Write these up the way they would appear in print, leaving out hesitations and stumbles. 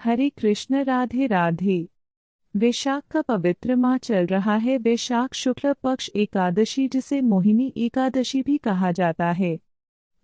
हरे कृष्ण, राधे राधे। वैशाख का पवित्र माह चल रहा है। वैशाख शुक्ल पक्ष एकादशी, जिसे मोहिनी एकादशी भी कहा जाता है।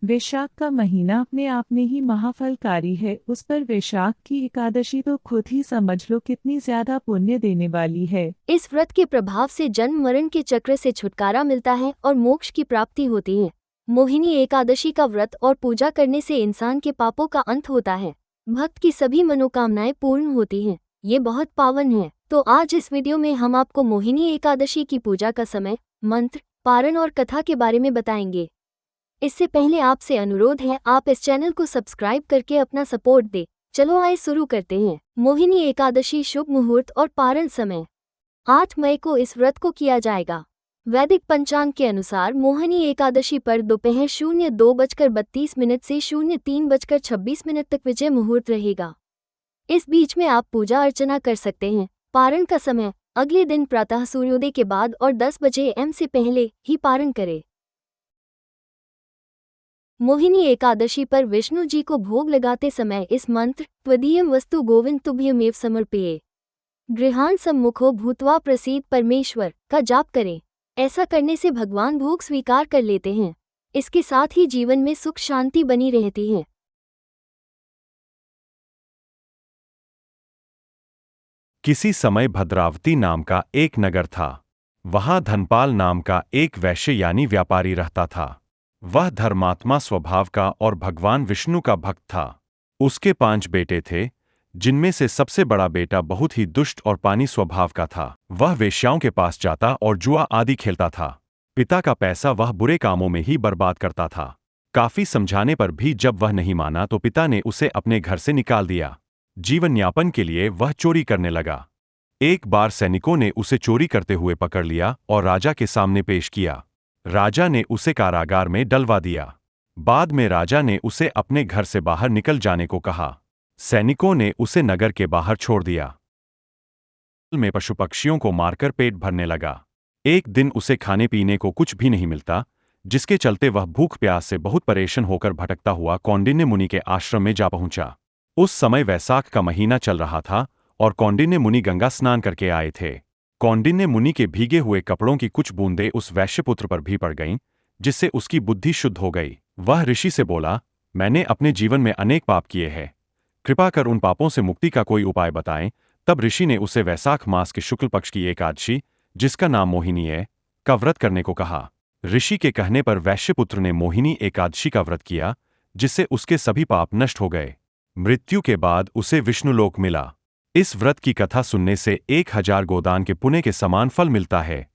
वैशाख का महीना अपने आप में ही महाफलकारी है। उस पर वैशाख की एकादशी तो खुद ही समझ लो कितनी ज्यादा पुण्य देने वाली है। इस व्रत के प्रभाव से जन्म मरण के चक्र से छुटकारा मिलता है और मोक्ष की प्राप्ति होती है। मोहिनी एकादशी का व्रत और पूजा करने से इंसान के पापों का अंत होता है। भक्त की सभी मनोकामनाएं पूर्ण होती हैं। ये बहुत पावन है। तो आज इस वीडियो में हम आपको मोहिनी एकादशी की पूजा का समय, मंत्र, पारण और कथा के बारे में बताएंगे। इससे पहले आपसे अनुरोध है, आप इस चैनल को सब्सक्राइब करके अपना सपोर्ट दें। चलो आइए शुरू करते हैं। मोहिनी एकादशी शुभ मुहूर्त और पारण समय। 8 मई को इस व्रत को किया जाएगा। वैदिक पंचांग के अनुसार मोहिनी एकादशी पर दोपहर 02:32 से 03:26 तक विजय मुहूर्त रहेगा। इस बीच में आप पूजा अर्चना कर सकते हैं। पारण का समय अगले दिन प्रातः सूर्योदय के बाद और 10 बजे एम से पहले ही पारण करें। मोहिनी एकादशी पर विष्णु जी को भोग लगाते समय इस मंत्र त्वदीयं वस्तु गोविंद तुभ्यमेव समर्पये गृहाण सम्मुखो भूत्वा प्रसीद परमेश्वर का जाप करें। ऐसा करने से भगवान भोग स्वीकार कर लेते हैं। इसके साथ ही जीवन में सुख शांति बनी रहती है। किसी समय भद्रावती नाम का एक नगर था। वहां धनपाल नाम का एक वैश्य यानी व्यापारी रहता था। वह धर्मात्मा स्वभाव का और भगवान विष्णु का भक्त था। उसके 5 बेटे थे, जिनमें से सबसे बड़ा बेटा बहुत ही दुष्ट और पानी स्वभाव का था। वह वेश्याओं के पास जाता और जुआ आदि खेलता था। पिता का पैसा वह बुरे कामों में ही बर्बाद करता था। काफी समझाने पर भी जब वह नहीं माना तो पिता ने उसे अपने घर से निकाल दिया। जीवन यापन के लिए वह चोरी करने लगा। एक बार सैनिकों ने उसे चोरी करते हुए पकड़ लिया और राजा के सामने पेश किया। राजा ने उसे कारागार में डलवा दिया। बाद में राजा ने उसे अपने घर से बाहर निकल जाने को कहा। सैनिकों ने उसे नगर के बाहर छोड़ दिया। में पशु पक्षियों को मारकर पेट भरने लगा। एक दिन उसे खाने पीने को कुछ भी नहीं मिलता, जिसके चलते वह भूख प्यास से बहुत परेशान होकर भटकता हुआ कौंडिन्य मुनि के आश्रम में जा पहुंचा। उस समय वैसाख का महीना चल रहा था और कौंडिन्य मुनि गंगा स्नान करके आए थे। कौंडिन्य मुनि के भीगे हुए कपड़ों की कुछ बूंदें उस वैश्यपुत्र पर भी पड़ गईं, जिससे उसकी बुद्धि शुद्ध हो गई। वह ऋषि से बोला, मैंने अपने जीवन में अनेक पाप किए हैं, कृपा कर उन पापों से मुक्ति का कोई उपाय बताएं। तब ऋषि ने उसे वैसाख मास के शुक्ल पक्ष की एकादशी, जिसका नाम मोहिनी है, का व्रत करने को कहा। ऋषि के कहने पर वैश्यपुत्र ने मोहिनी एकादशी का व्रत किया, जिससे उसके सभी पाप नष्ट हो गए। मृत्यु के बाद उसे विष्णुलोक मिला। इस व्रत की कथा सुनने से 1000 गोदान के पुण्य के समान फल मिलता है।